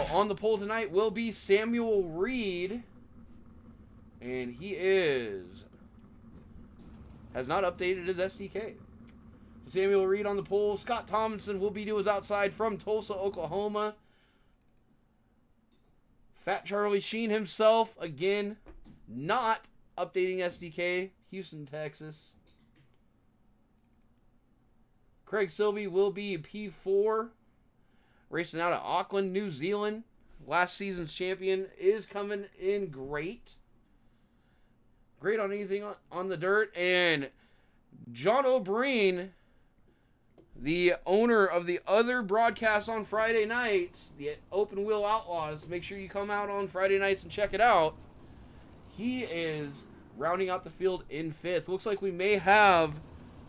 So on the pole tonight will be Samuel Reed. And he has not updated his SDK. Samuel Reed on the pole. Scott Thompson will be to his outside from Tulsa, Oklahoma. Fat Charlie Sheen himself, again, not updating SDK. Houston, Texas. Craig Silvey will be P4. Racing out of Auckland, New Zealand. Last season's champion is coming in great. Great on anything on the dirt. And John O'Brien, the owner of the other broadcast on Friday nights, the Open Wheel Outlaws, make sure you come out on Friday nights and check it out. He is rounding out the field in 5th. Looks like we may have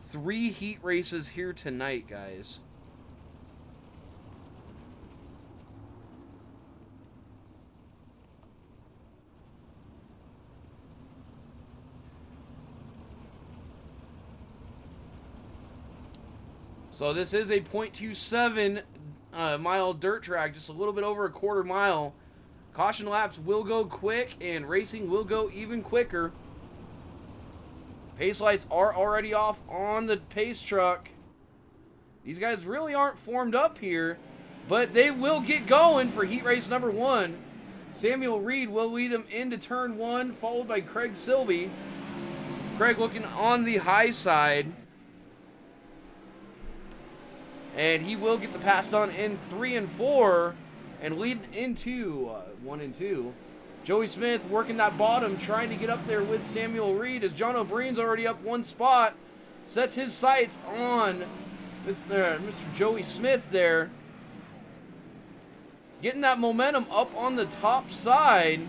3 heat races here tonight, guys. So this is a .27 mile dirt track, just a little bit over a quarter mile. Caution laps will go quick, and racing will go even quicker. Pace lights are already off on the pace truck. These guys really aren't formed up here, but they will get going for heat race number 1. Samuel Reed will lead him into turn 1, followed by Craig Silvey. Craig looking on the high side. And he will get the pass done in 3 and 4 and lead into 1 and 2. Joey Smith working that bottom, trying to get up there with Samuel Reed as John O'Brien's already up 1 spot. Sets his sights on Mr. Joey Smith there. Getting that momentum up on the top side.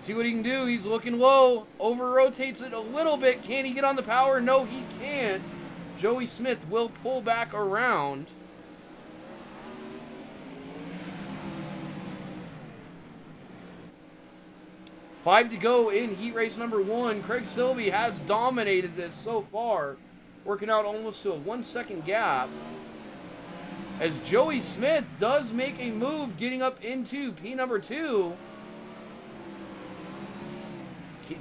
See what he can do. He's looking low. Over rotates it a little bit. Can he get on the power? No, he can't. Joey Smith will pull back around. Five to go in heat race number 1. Craig Silvey has dominated this so far, working out almost to a 1-second gap. As Joey Smith does make a move, getting up into P number 2.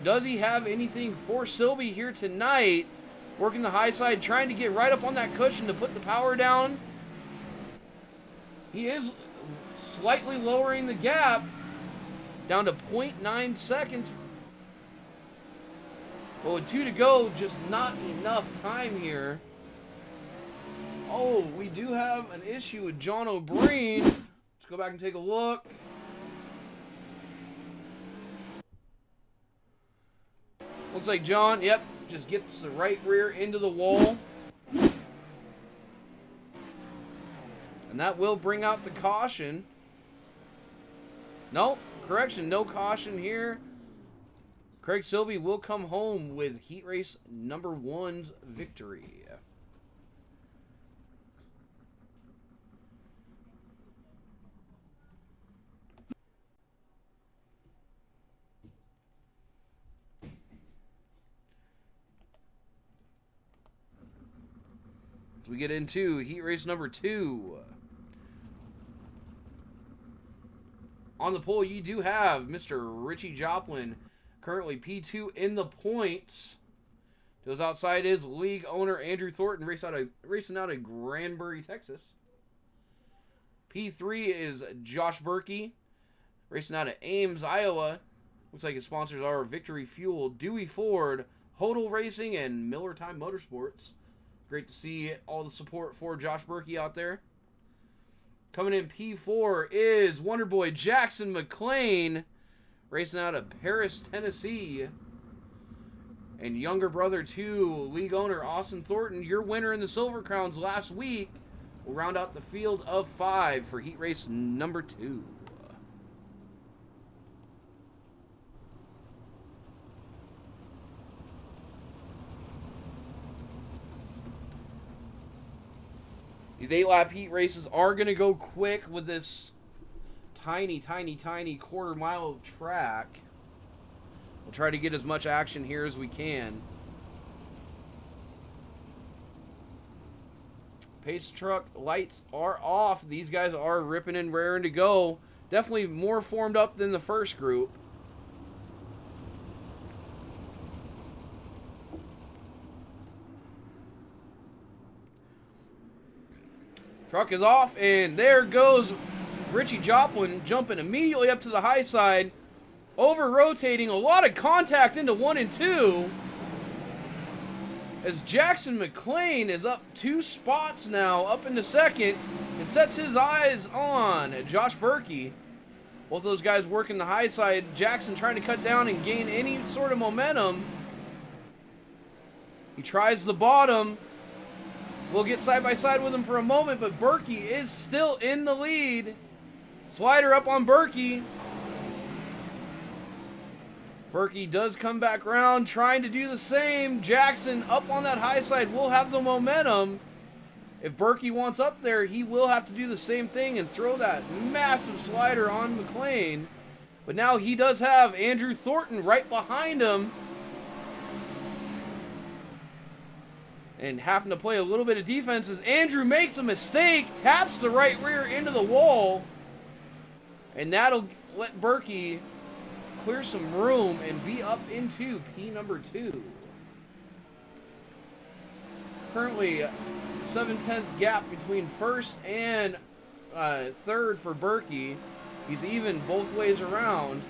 Does he have anything for Silvey here tonight? Working the high side, trying to get right up on that cushion to put the power down. He is slightly lowering the gap down to 0.9 seconds. But with 2 to go, just not enough time here. Oh, we do have an issue with John O'Brien. Let's go back and take a look. Looks like John, yep, just gets the right rear into the wall. And that will bring out the caution. No, correction, no caution here. Craig Silvey will come home with heat race number 1's victory. As we get into heat race number 2. On the pole, you do have Mr. Ritchie Joplin, currently P2 in the points. To his outside is league owner Andrew Thornton, racing out of Granbury, Texas. P3 is Josh Berkey, racing out of Ames, Iowa. Looks like his sponsors are Victory Fuel, Dewey Ford, Hodel Racing, and Miller Time Motorsports. Great to see all the support for Josh Berkey out there. Coming in P4 is Wonderboy Jackson McLean, racing out of Paris, Tennessee. And younger brother to league owner Austin Thornton, your winner in the Silver Crowns last week, will round out the field of 5 for heat race number 2. These 8-lap heat races are going to go quick with this tiny quarter mile track. We'll try to get as much action here as we can. Pace truck lights are off. These guys are ripping and raring to go. Definitely more formed up than the first group. Truck is off, and there goes Ritchie Joplin jumping immediately up to the high side, over-rotating, a lot of contact into 1 and 2. As Jackson McLean is up 2 spots now, up into second, and sets his eyes on Josh Berkey. Both those guys working the high side. Jackson trying to cut down and gain any sort of momentum. He tries the bottom. We'll get side by side with him for a moment, but Berkey is still in the lead. Slider up on Berkey. Berkey does come back around, trying to do the same. Jackson up on that high side will have the momentum. If Berkey wants up there, he will have to do the same thing and throw that massive slider on McLean. But now he does have Andrew Thornton right behind him. And having to play a little bit of defense as Andrew makes a mistake, taps the right rear into the wall. And that'll let Berkey clear some room and be up into P number 2. Currently, 7/10 gap between first and third for Berkey. He's even both ways around.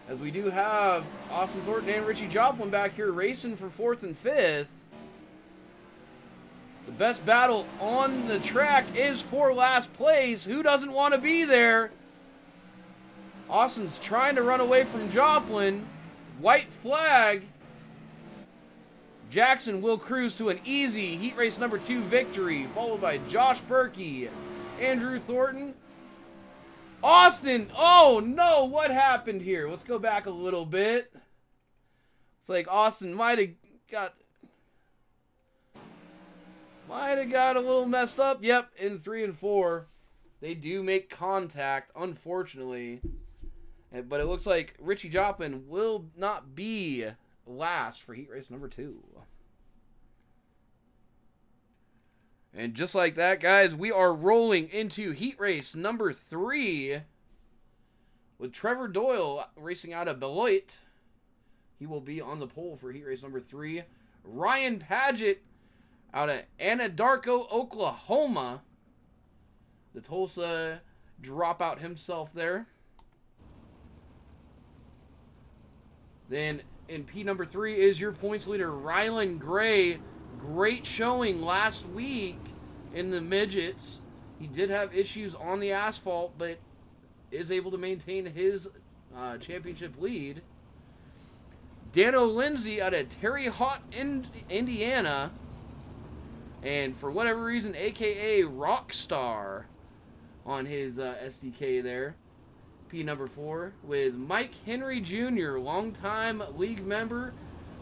As we do have Austin Thornton and Ritchie Joplin back here racing for 4th and 5th. The best battle on the track is for last place. Who doesn't want to be there? Austin's trying to run away from Joplin. White flag. Jackson will cruise to an easy heat race number 2 victory, followed by Josh Berkey, Andrew Thornton. Austin, oh no, what happened here? Let's go back a little bit. It's like Austin might have got a little messed up. Yep, in 3 and 4, they do make contact, unfortunately. But it looks like Ritchie Joplin will not be last for heat race number 2. And just like that, guys, we are rolling into heat race number 3 with Trevor Doyle racing out of Beloit. He will be on the pole for heat race number 3. Ryan Paget out of Anadarko, Oklahoma. The Tulsa dropout himself there. Then in P number 3 is your points leader, Rylan Grey. Great showing last week in the midgets. He did have issues on the asphalt, but is able to maintain his championship lead. Dano Lindsay out of Terre Haute, Indiana. And for whatever reason, a.k.a. Rockstar on his SDK there. P number 4 with Mike Henry Jr., longtime league member,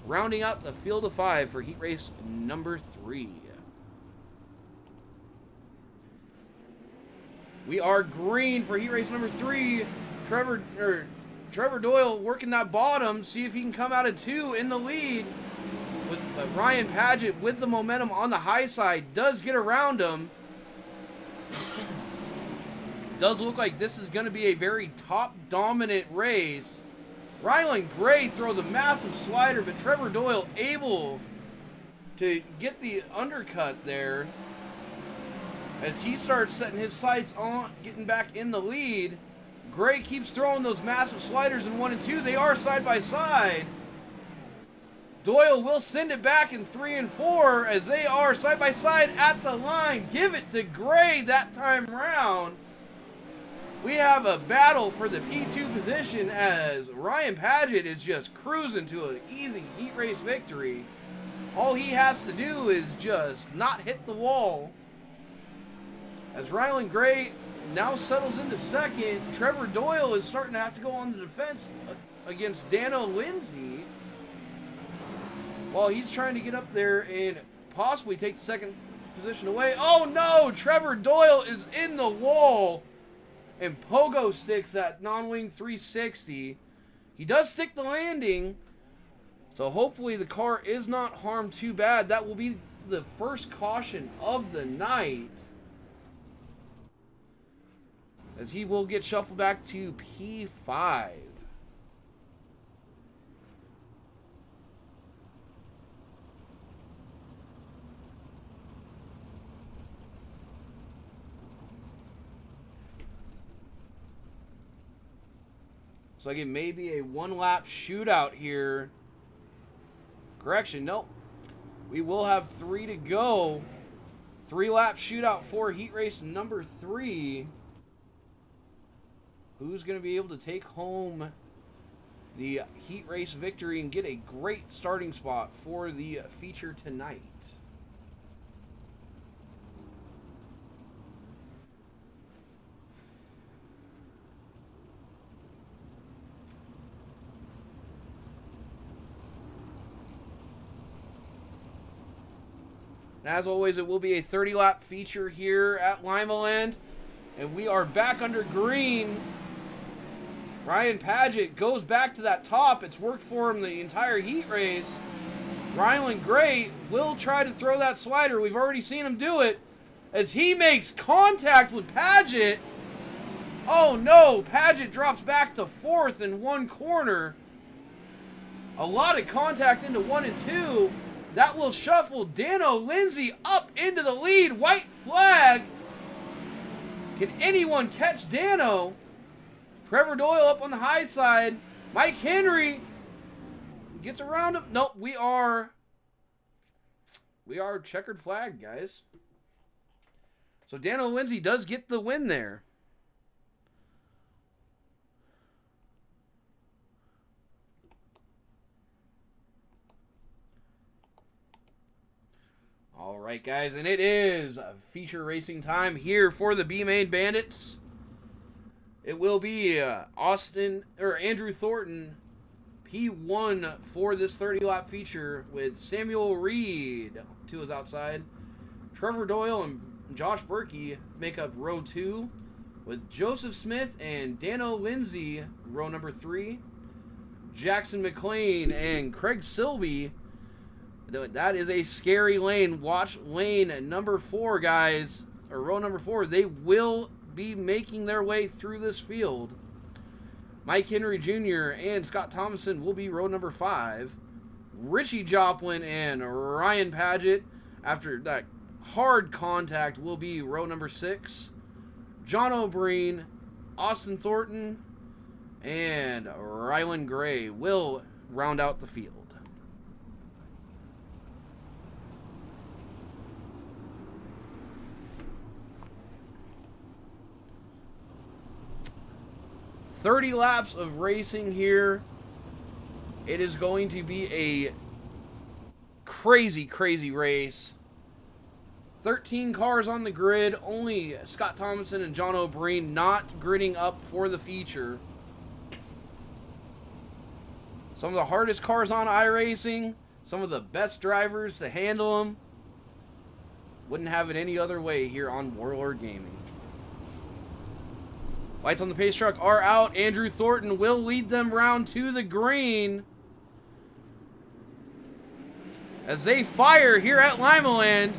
rounding out the field of 5 for heat race number 3. We are green for heat race number 3. Trevor Doyle working that bottom, see if he can come out of 2 in the lead. With Ryan Paget with the momentum on the high side, does get around him. Does look like this is going to be a very top dominant race. Rylan Grey throws a massive slider, but Trevor Doyle able to get the undercut there as he starts setting his sights on getting back in the lead. Grey keeps throwing those massive sliders in 1 and 2. They are side by side. Doyle will send it back in 3 and 4 as they are side by side at the line. Give it to Grey that time round. We have a battle for the P2 position as Ryan Paget is just cruising to an easy heat race victory. All he has to do is just not hit the wall. As Rylan Grey now settles into second, Trevor Doyle is starting to have to go on the defense against Dano Lindsay while he's trying to get up there and possibly take the second position away. Oh no, Trevor Doyle is in the wall and pogo sticks that non-wing 360. He does stick the landing, so hopefully the car is not harmed too bad. That will be the first caution of the night, as he will get shuffled back to P5. So again, maybe a one-lap shootout here. Correction, nope. We will have 3 to go. 3-lap shootout for heat race number 3. Who's going to be able to take home the heat race victory and get a great starting spot for the feature tonight? As always, it will be a 30-lap feature here at Limaland. And we are back under green. Ryan Paget goes back to that top. It's worked for him the entire heat race. Rylan Grey will try to throw that slider. We've already seen him do it. As he makes contact with Paget. Oh no, Paget drops back to 4th in one corner. A lot of contact into 1 and 2. That will shuffle Dano Lindsay up into the lead. White flag. Can anyone catch Dano? Trevor Doyle up on the high side. Mike Henry gets around him. Nope, we are checkered flag, guys. So Dano Lindsay does get the win there. All right, guys, and it is feature racing time here for the B-Main Bandits. It will be Andrew Thornton, P1 for this 30-lap feature with Samuel Reed to his outside. Trevor Doyle and Josh Berkey make up row 2 with Joseph Smith and Dano Lindsay, row number 3. Jackson McLean and Craig Silby. That is a scary lane. Watch lane number 4, guys. Or row number 4. They will be making their way through this field. Mike Henry Jr. and Scott Thomason will be row number 5. Ritchie Joplin and Ryan Paget, after that hard contact, will be row number 6. John O'Brien, Austin Thornton, and Rylan Grey will round out the field. "30 laps of racing here. It is going to be a crazy, crazy race. 13 cars on the grid. Only Scott Thompson and John O'Brien not gridding up for the feature. Some of the hardest cars on iRacing. Some of the best drivers to handle them. Wouldn't have it any other way here on Warlord Gaming. Lights on the pace truck are out. Andrew Thornton will lead them round to the green. As they fire here at Limaland,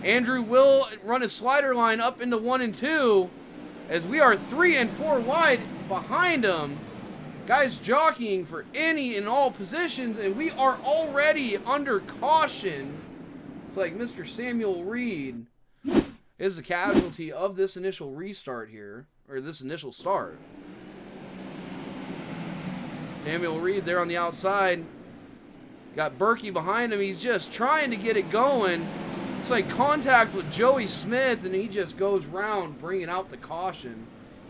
Andrew will run a slider line up into 1 and 2. As we are 3 and 4 wide behind him. Guys jockeying for any and all positions, and we are already under caution. It's like Mr. Samuel Reed is the casualty of this initial restart here. Or this initial start. Samuel Reed there on the outside. Got Berkey behind him. He's just trying to get it going. It's like contact with Joey Smith, and he just goes round, bringing out the caution.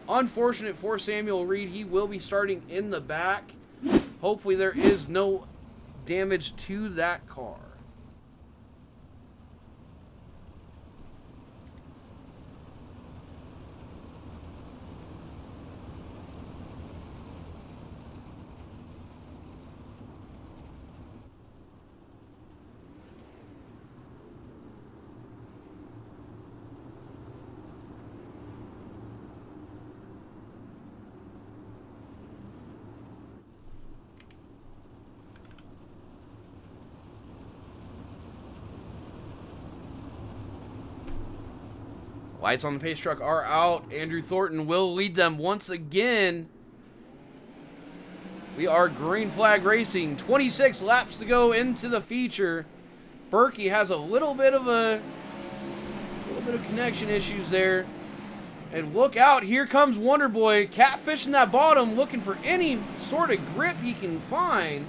Unfortunate for Samuel Reed. He will be starting in the back. Hopefully there is no damage to that car. Lights on the pace truck are out. Andrew Thornton will lead them once again. We are green flag racing. 26 laps to go into the feature. Berkey has a little bit of connection issues there. And look out, here comes Wonder Boy, catfishing that bottom, looking for any sort of grip he can find.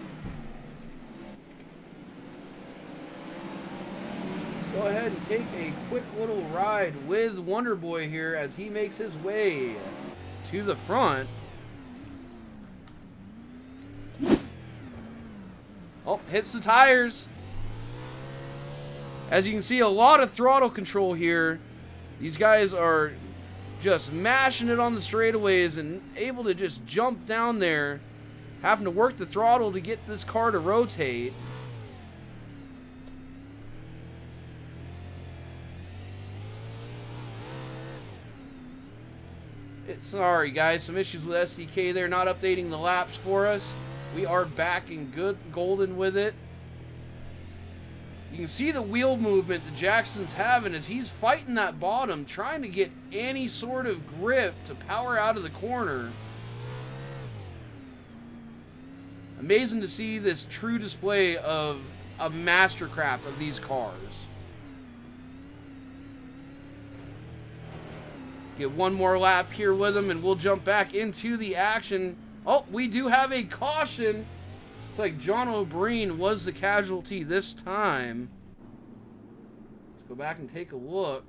Let's go ahead and take a quick little ride with Wonder Boy here as he makes his way to the front. Oh, hits the tires. As you can see, a lot of throttle control here. These guys are just mashing it on the straightaways and able to just jump down there, having to work the throttle to get this car to rotate. Sorry guys, some issues with SDK there, not updating the laps for us. We are back in good golden with it. You can see the wheel movement that Jackson's having as he's fighting that bottom, trying to get any sort of grip to power out of the corner. Amazing to see this true display of a mastercraft of these cars. Get one more lap here with him and we'll jump back into the action. Oh, we do have a caution. It's like John O'Brien was the casualty this time. Let's go back and take a look.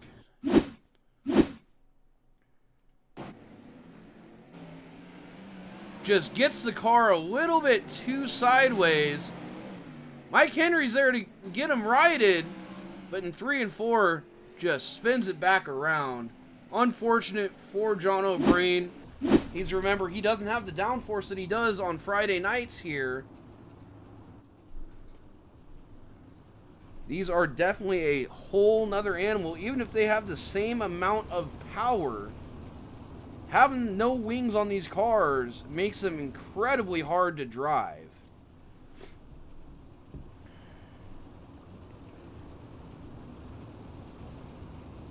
Just gets the car a little bit too sideways. Mike Henry's there to get him righted, but in 3 and 4, just spins it back around. Unfortunate for John O'Brien. Remember, he doesn't have the downforce that he does on Friday nights here. These are definitely a whole nother animal, even if they have the same amount of power. Having no wings on these cars makes them incredibly hard to drive.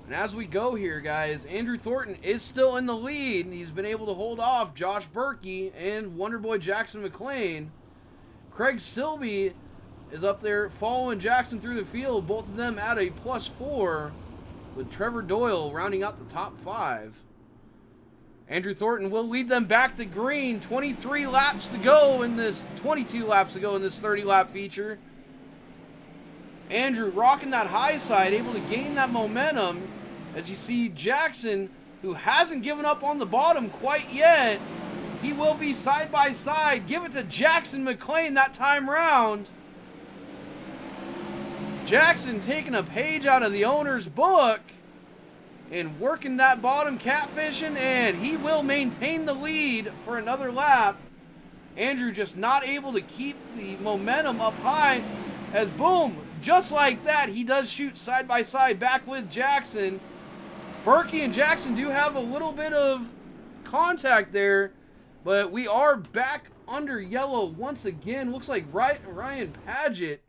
And as we go here, guys, Andrew Thornton is still in the lead. He's been able to hold off Josh Berkey and Wonderboy Jackson McLean. Craig Silby is up there following Jackson through the field, both of them at a +4, with Trevor Doyle rounding out the top 5. Andrew Thornton will lead them back to green. 22 laps to go in this 30-lap feature. Andrew rocking that high side, able to gain that momentum. As you see Jackson, who hasn't given up on the bottom quite yet, he will be side by side. Give it to Jackson McLean that time round. Jackson taking a page out of the owner's book and working that bottom catfishing, and he will maintain the lead for another lap. Andrew just not able to keep the momentum up high as boom, just like that, he does shoot side by side back with Jackson. Berkey and Jackson do have a little bit of contact there, but we are back under yellow once again. Looks like Ryan Paget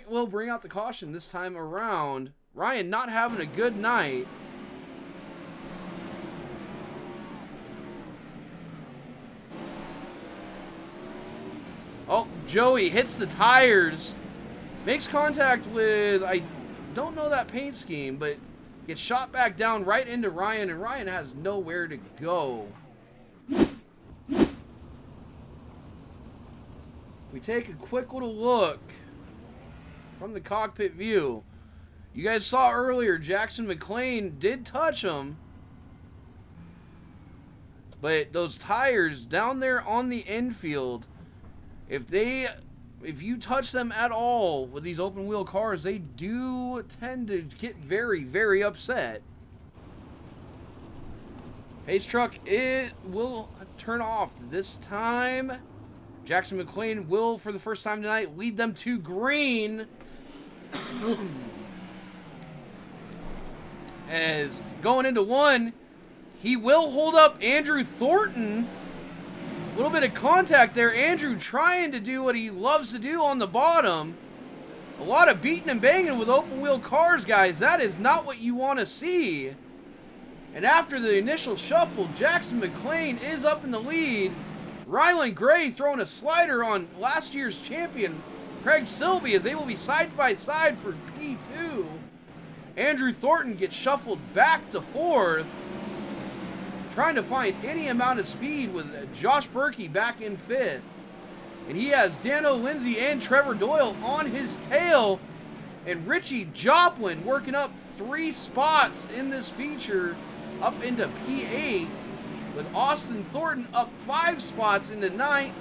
will bring out the caution this time around. Ryan not having a good night. Oh, Joey hits the tires. Makes contact with, I don't know that paint scheme, but gets shot back down right into Ryan, and Ryan has nowhere to go. We take a quick little look from the cockpit view. You guys saw earlier, Jackson McLean did touch him. But those tires down there on the infield, if you touch them at all with these open wheel cars, they do tend to get very, very upset. Pace truck, it will turn off this time. Jackson McLean will, for the first time tonight, lead them to green. As going into one, he will hold up Andrew Thornton. A little bit of contact there. Andrew trying to do what he loves to do on the bottom. A lot of beating and banging with open wheel cars, guys. That is not what you want to see. And after the initial shuffle, Jackson McLean is up in the lead. Rylan Grey throwing a slider on last year's champion, Craig Silby, as they will be side by side for P2. Andrew Thornton gets shuffled back to 4th, trying to find any amount of speed with Josh Berkey back in 5th. And he has Dano Lindsay and Trevor Doyle on his tail. And Ritchie Joplin working up 3 spots in this feature up into P8, with Austin Thornton up 5 spots into 9th,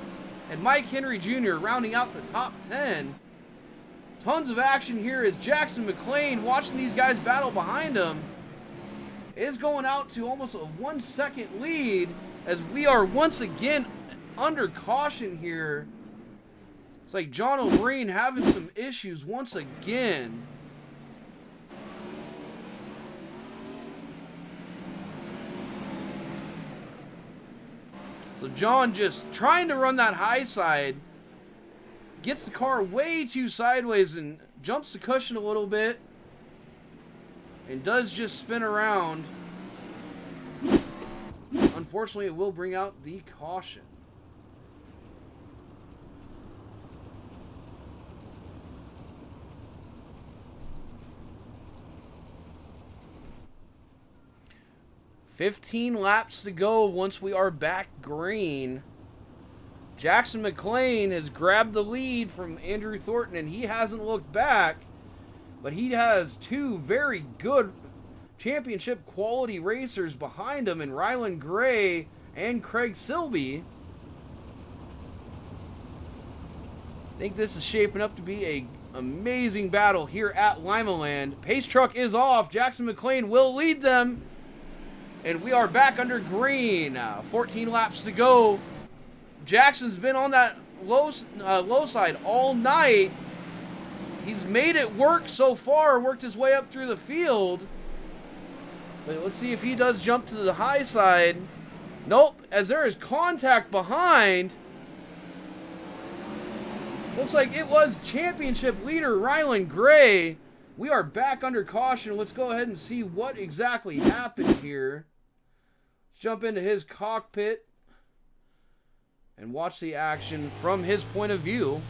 and Mike Henry Jr. rounding out the top 10. Tons of action here as Jackson McLean, watching these guys battle behind him, is going out to almost a 1-second lead as we are once again under caution here. It's like John O'Brien having some issues once again. So John just trying to run that high side, gets the car way too sideways and jumps the cushion a little bit, and does just spin around. Unfortunately, it will bring out the caution. "15 laps to go once we are back green." Jackson McLean has grabbed the lead from Andrew Thornton, and he hasn't looked back, but he has 2 very good championship quality racers behind him in Rylan Grey and Craig Silby. I think this is shaping up to be an amazing battle here at Limaland. Pace truck is off. Jackson McLean will lead them. And we are back under green. 14 laps to go. Jackson's been on that low side all night. He's made it work so far, worked his way up through the field. But let's see if he does jump to the high side. Nope, as there is contact behind. Looks like it was championship leader Rylan Grey. We are back under caution. Let's go ahead and see what exactly happened here. Let's jump into his cockpit and watch the action from his point of view.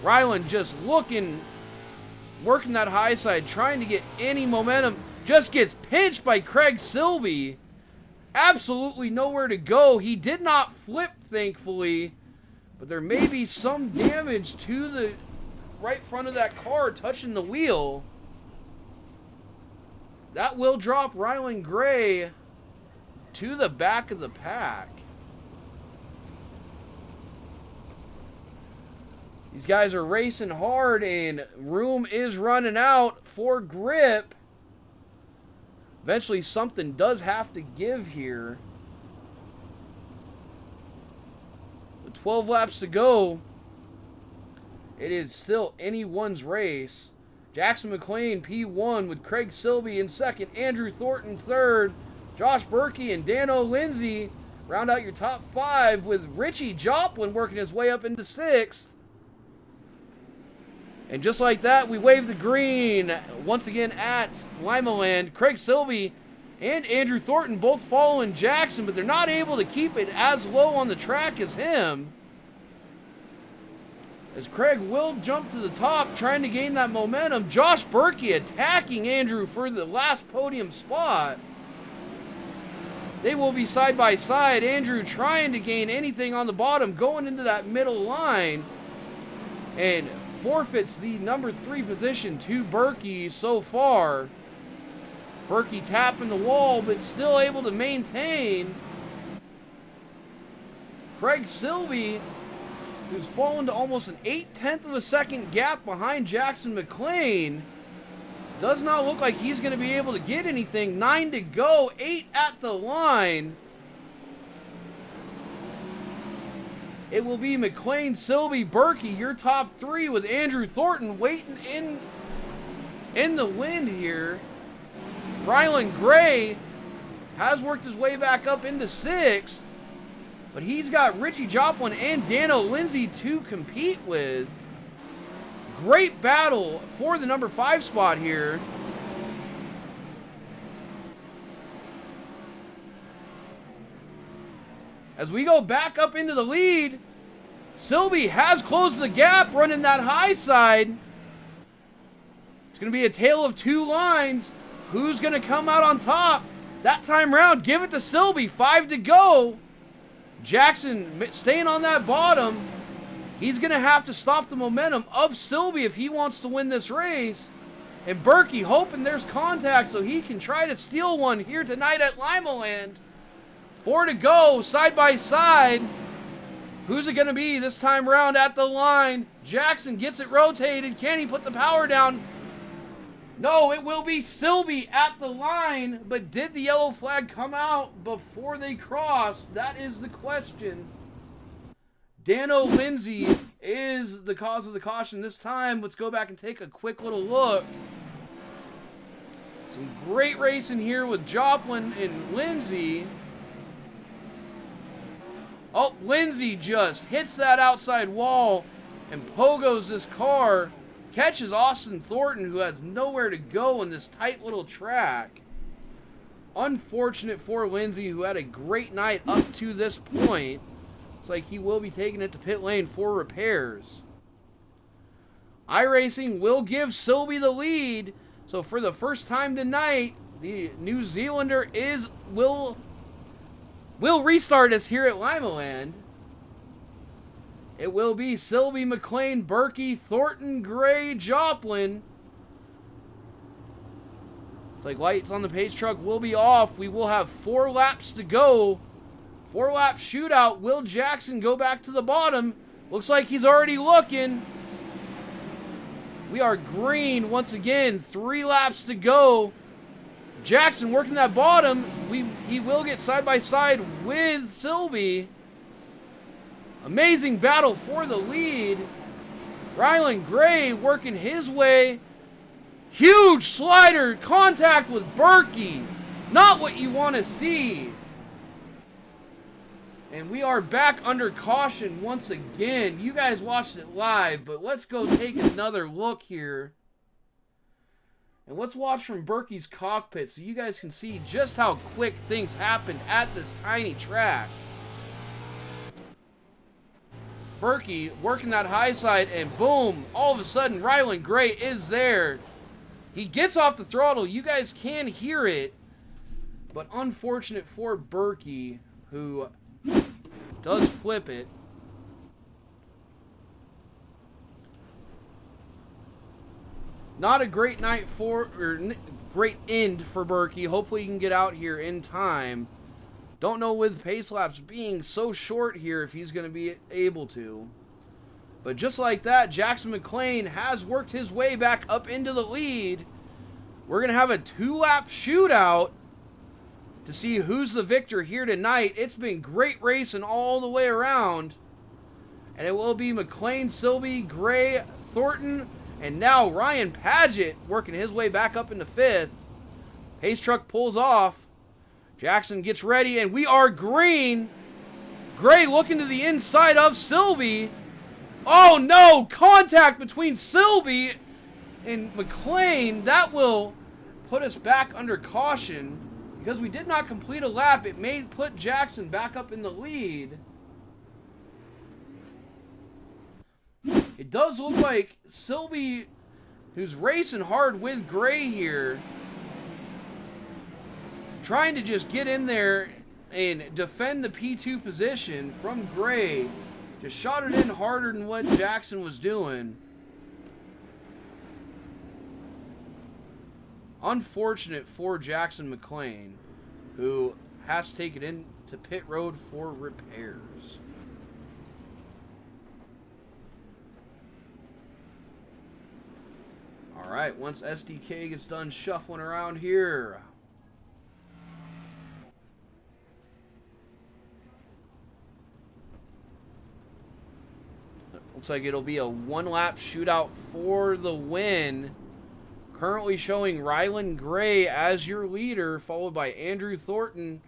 Rylan just working that high side, trying to get any momentum. Just gets pinched by Craig Silby. Absolutely nowhere to go. He did not flip, thankfully, but there may be some damage to the right front of that car touching the wheel. That will drop Rylan Grey to the back of the pack. These guys are racing hard, and room is running out for grip. Eventually, something does have to give here. With 12 laps to go, it is still anyone's race. Jackson McLean, P1, with Craig Silby in second, Andrew Thornton third, Josh Berkey and Dano Lindsay round out your top 5, with Ritchie Joplin working his way up into 6th. And just like that, we wave the green once again at Limaland. Craig Silby and Andrew Thornton both following Jackson, but they're not able to keep it as low on the track as him. As Craig will jump to the top, trying to gain that momentum. Josh Berkey attacking Andrew for the last podium spot. They will be side by side. Andrew trying to gain anything on the bottom, going into that middle line. And forfeits the number 3 position to Berkey so far. Berkey tapping the wall, but still able to maintain. Craig Silby, who's fallen to almost an 0.8 of a second gap behind Jackson McLean, does not look like he's going to be able to get anything. 9 to go, 8 at the line. It will be McLean, Silby, Berkey, your top 3, with Andrew Thornton waiting in the wind here. Rylan Grey has worked his way back up into 6th, but he's got Ritchie Joplin and Dano Lindsay to compete with. great battle for the number 5 spot here. As we go back up into the lead, Silby has closed the gap, running that high side. It's going to be a tale of 2 lines. Who's going to come out on top? That time round, give it to Silby. 5 to go. Jackson staying on that bottom. He's going to have to stop the momentum of Silby if he wants to win this race. And Berkey hoping there's contact so he can try to steal one here tonight at Limaland. 4 to go, side by side. Who's it going to be this time around at the line? Jackson gets it rotated. Can he put the power down? No, it will be Silby at the line. But did the yellow flag come out before they crossed? That is the question. Dano Lindsay is the cause of the caution this time. Let's go back and take a quick little look. Some great racing here with Joplin and Lindsay. Oh, Lindsay just hits that outside wall and pogos this car. Catches Austin Thornton, who has nowhere to go in this tight little track. Unfortunate for Lindsay, who had a great night up to this point. Looks like he will be taking it to pit lane for repairs. iRacing will give Silby the lead. So for the first time tonight, the New Zealander will restart us here at Limaland. It will be Silby, McLean, Berkey, Thornton, Gray, Joplin. It's like lights on the pace truck will be off. We will have 4 laps to go. 4-lap shootout. Will Jackson go back to the bottom? Looks like he's already looking. We are green once again. 3 laps to go. Jackson working that bottom. He will get side by side with Silby. Amazing battle for the lead. Rylan Grey working his way. Huge slider contact with Berkey. Not what you want to see. And we are back under caution once again. You guys watched it live, but let's go take another look here. And let's watch from Berkey's cockpit so you guys can see just how quick things happened at this tiny track. Berkey working that high side, and boom, all of a sudden Rylan Grey is there. He gets off the throttle. You guys can hear it. But unfortunate for Berkey, who does flip it. Not a great night great end for Berkey. Hopefully he can get out here in time. Don't know with pace laps being so short here if he's going to be able to. But just like that, Jackson McLean has worked his way back up into the lead. We're going to have a 2-lap shootout to see who's the victor here tonight. It's been great racing all the way around. And it will be McLean, Silby, Gray, Thornton, and now Ryan Paget working his way back up into 5th. Pace truck pulls off. Jackson gets ready, and we are green. Gray looking to the inside of Silby. Oh no! Contact between Silby and McLean. That will put us back under caution. Because we did not complete a lap, it may put Jackson back up in the lead. It does look like Silby, who's racing hard with Gray here, trying to just get in there and defend the P2 position from Gray. Just shot it in harder than what Jackson was doing. Unfortunate for Jackson McLean, who has to take it into pit road for repairs. Alright, once SDK gets done shuffling around here, looks like it'll be a 1-lap shootout for the win. Currently showing Rylan Grey as your leader, followed by Andrew Thornton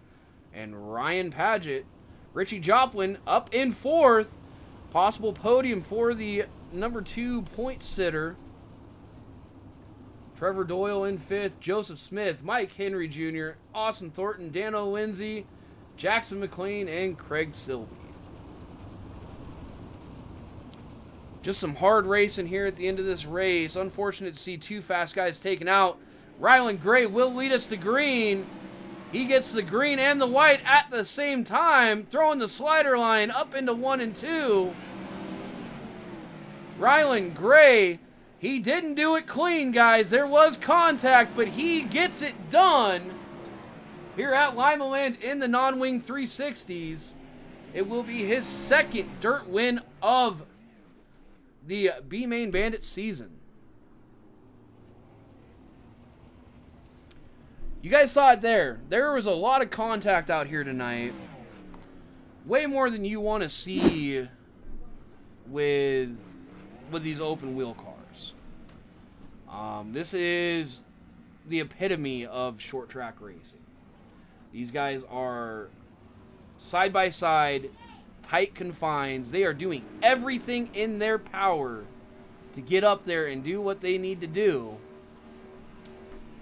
and Ryan Paget. Ritchie Joplin up in 4th. Possible podium for the number 2 point sitter. Trevor Doyle in 5th, Joseph Smith, Mike Henry Jr., Austin Thornton, Dano Lindsay, Jackson McLean, and Craig Silvey. Just some hard racing here at the end of this race. Unfortunate to see 2 fast guys taken out. Rylan Grey will lead us to green. He gets the green and the white at the same time, throwing the slider line up into 1 and 2. Rylan Grey, he didn't do it clean, guys. There was contact, but he gets it done here at Limaland in the non-wing 360s. It will be his 2nd dirt win of the B-Main Bandits season. You guys saw it there. There was a lot of contact out here tonight. Way more than you want to see with these open wheel cars. This is the epitome of short track racing. These guys are side by side, tight confines. They are doing everything in their power to get up there and do what they need to do.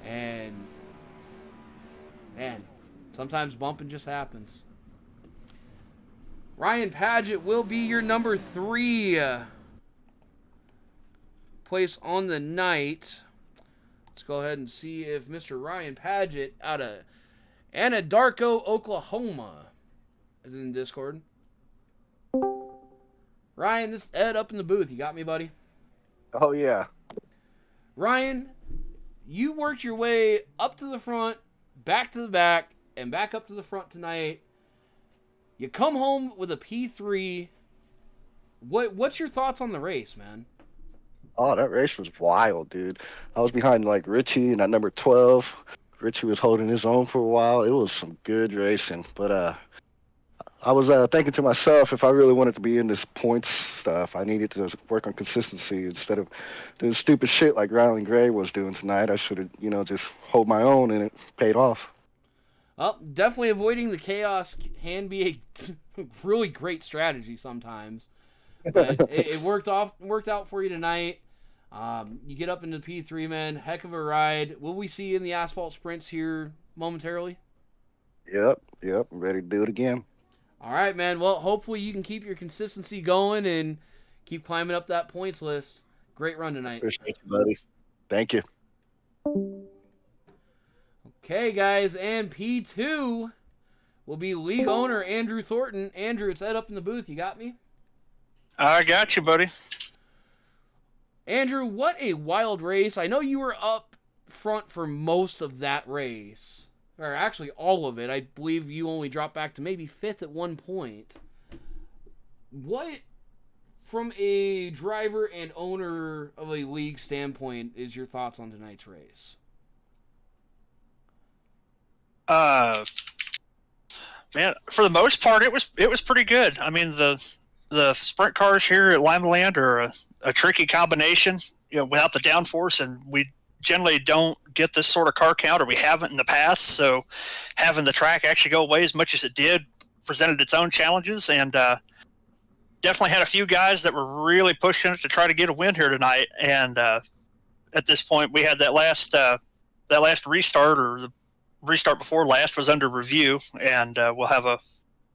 And man, sometimes bumping just happens. Ryan Paget will be your number 3 place on the night. Let's go ahead and see if Mr. Ryan Paget out of Anadarko, Oklahoma is in Discord. Ryan, this is Ed up in the booth. You got me, buddy? Oh, yeah. Ryan, you worked your way up to the front, back to the back, and back up to the front tonight. You come home with a P3. What's your thoughts on the race, man? Oh, that race was wild, dude. I was behind, like, Ritchie and at number 12. Ritchie was holding his own for a while. It was some good racing. But I was thinking to myself, if I really wanted to be in this points stuff, I needed to work on consistency instead of doing stupid shit like Rylan Grey was doing tonight. I should have, just hold my own, and it paid off. Well, definitely avoiding the chaos can be a really great strategy sometimes. But it worked out for you tonight. You get up into P3, man. Heck of a ride. Will we see you in the asphalt sprints here momentarily? Yep. I'm ready to do it again. All right, man. Well, hopefully you can keep your consistency going and keep climbing up that points list. Great run tonight. Appreciate you, buddy. Thank you. Okay, guys, and P2 will be league owner Andrew Thornton. Andrew, it's Ed up in the booth. You got me? I got you, buddy. Andrew, what a wild race. I know you were up front for most of that race. Or actually all of it. I believe you only dropped back to maybe 5th at one point. What, from a driver and owner of a league standpoint, is your thoughts on tonight's race? Man, for the most part, it was pretty good. I mean, the sprint cars here at Limaland are a tricky combination, without the downforce, and we generally don't get this sort of car count, or we haven't in the past. So having the track actually go away as much as it did presented its own challenges, and definitely had a few guys that were really pushing it to try to get a win here tonight. And at this point, we had that last restart, or the restart before last, was under review, and we'll have an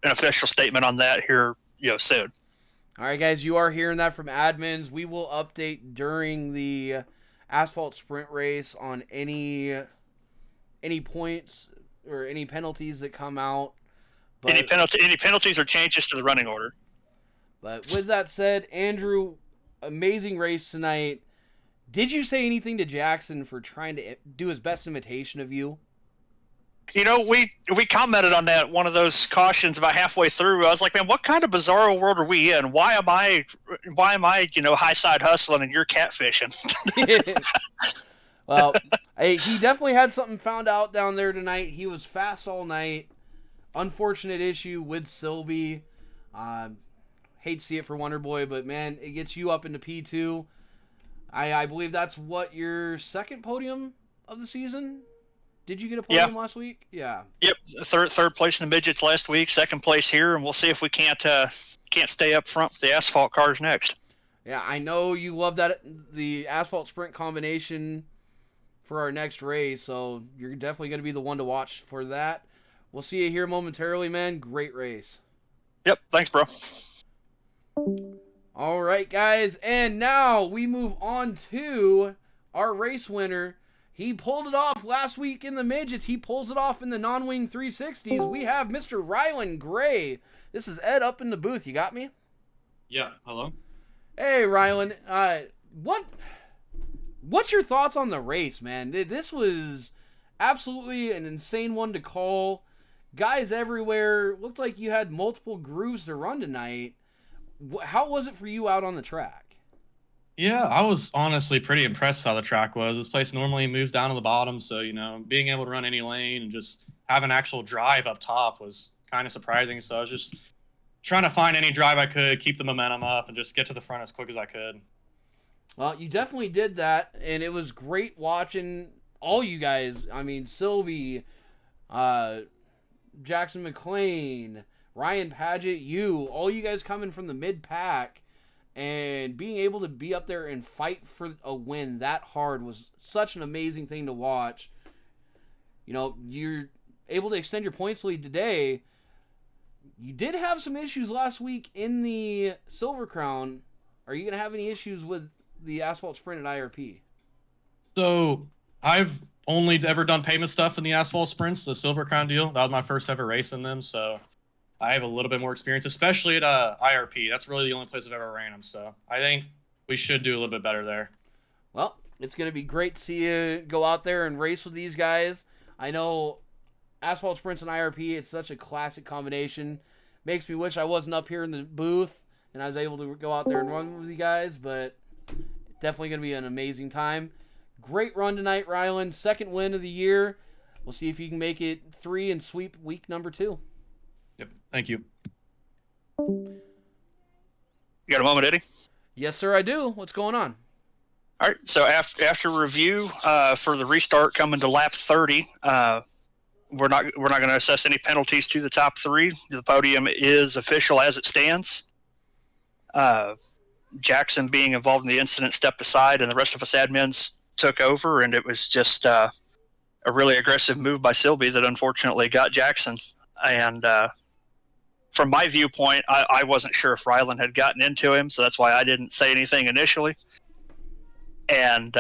official statement on that here soon. All right, guys, you are hearing that from admins. We will update during the asphalt sprint race on any points or any penalties that come out. But, any penalties or changes to the running order. But with that said, Andrew, amazing race tonight. Did you say anything to Jackson for trying to do his best imitation of you? We commented on that, one of those cautions, about halfway through. I was like, man, what kind of bizarro world are we in? Why am I high side hustling and you're catfishing? Well, he definitely had something found out down there tonight. He was fast all night. Unfortunate issue with Silby. Hate to see it for Wonder Boy, but man, it gets you up into P2. I believe that's what, your 2nd podium of the season? Did you get a podium last week? Yeah. Yep. Third place in the midgets last week, 2nd place here, and we'll see if we can't stay up front with the asphalt cars next. Yeah, I know you love the asphalt sprint combination for our next race, so you're definitely going to be the one to watch for that. We'll see you here momentarily, man. Great race. Yep, thanks, bro. All right, guys, and now we move on to our race winner. He pulled it off last week in the midgets. He pulls it off in the non-wing 360s. We have Mr. Rylan Grey. This is Ed up in the booth. You got me? Yeah, hello? Hey, Rylan. What's your thoughts on the race, man? This was absolutely an insane one to call. Guys everywhere. Looked like you had multiple grooves to run tonight. How was it for you out on the track? Yeah, I was honestly pretty impressed with how the track was. This place normally moves down to the bottom, so, being able to run any lane and just have an actual drive up top was kind of surprising. So I was just trying to find any drive I could, keep the momentum up, and just get to the front as quick as I could. Well, you definitely did that, and it was great watching all you guys. I mean, Sylvie, Jackson McLean, Ryan Paget, all you guys coming from the mid-pack and being able to be up there and fight for a win that hard was such an amazing thing to watch. You're able to extend your points lead today. You did have some issues last week in the Silver Crown. Are you going to have any issues with the Asphalt Sprint at IRP? So I've only ever done payment stuff in the Asphalt Sprints, the Silver Crown deal. That was my first ever race in them, so I have a little bit more experience, especially at IRP. That's really the only place I've ever ran them, so I think we should do a little bit better there. Well, it's going to be great to see you go out there and race with these guys. I know Asphalt Sprints and IRP, it's such a classic combination. Makes me wish I wasn't up here in the booth and I was able to go out there and run with you guys, but definitely going to be an amazing time. Great run tonight, Rylan. Second win of the year. We'll see if you can make it 3 and sweep week number 2. Yep, thank you. You got a moment, Eddie? Yes, sir, I do. What's going on? All right, so after review for the restart coming to lap 30, we're not going to assess any penalties to the top 3. The podium is official as it stands. Jackson, being involved in the incident, stepped aside, and the rest of us admins took over, and it was just a really aggressive move by Silby that unfortunately got Jackson. And from my viewpoint, I wasn't sure if Rylan had gotten into him, so that's why I didn't say anything initially. And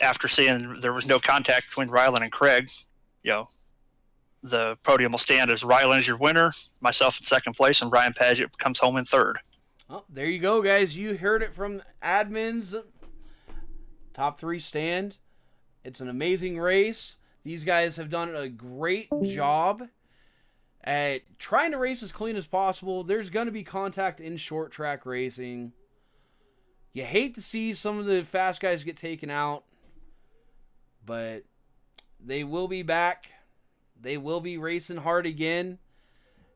after seeing there was no contact between Rylan and Craig, the podium will stand as Rylan is your winner, myself in second place, and Ryan Paget comes home in third. Well, there you go, guys. You heard it from admins. Top 3 stand. It's an amazing race. These guys have done a great job at trying to race as clean as possible. There's going to be contact in short track racing. You hate to see some of the fast guys get taken out, but they will be back. They will be racing hard again,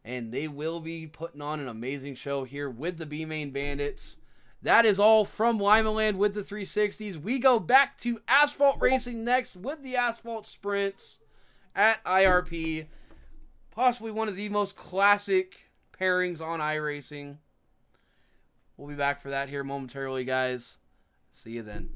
and they will be putting on an amazing show here with the B-Main Bandits. That is all from Limaland with the 360s. We go back to asphalt racing next with the asphalt sprints at IRP. Possibly one of the most classic pairings on iRacing. We'll be back for that here momentarily, guys. See you then.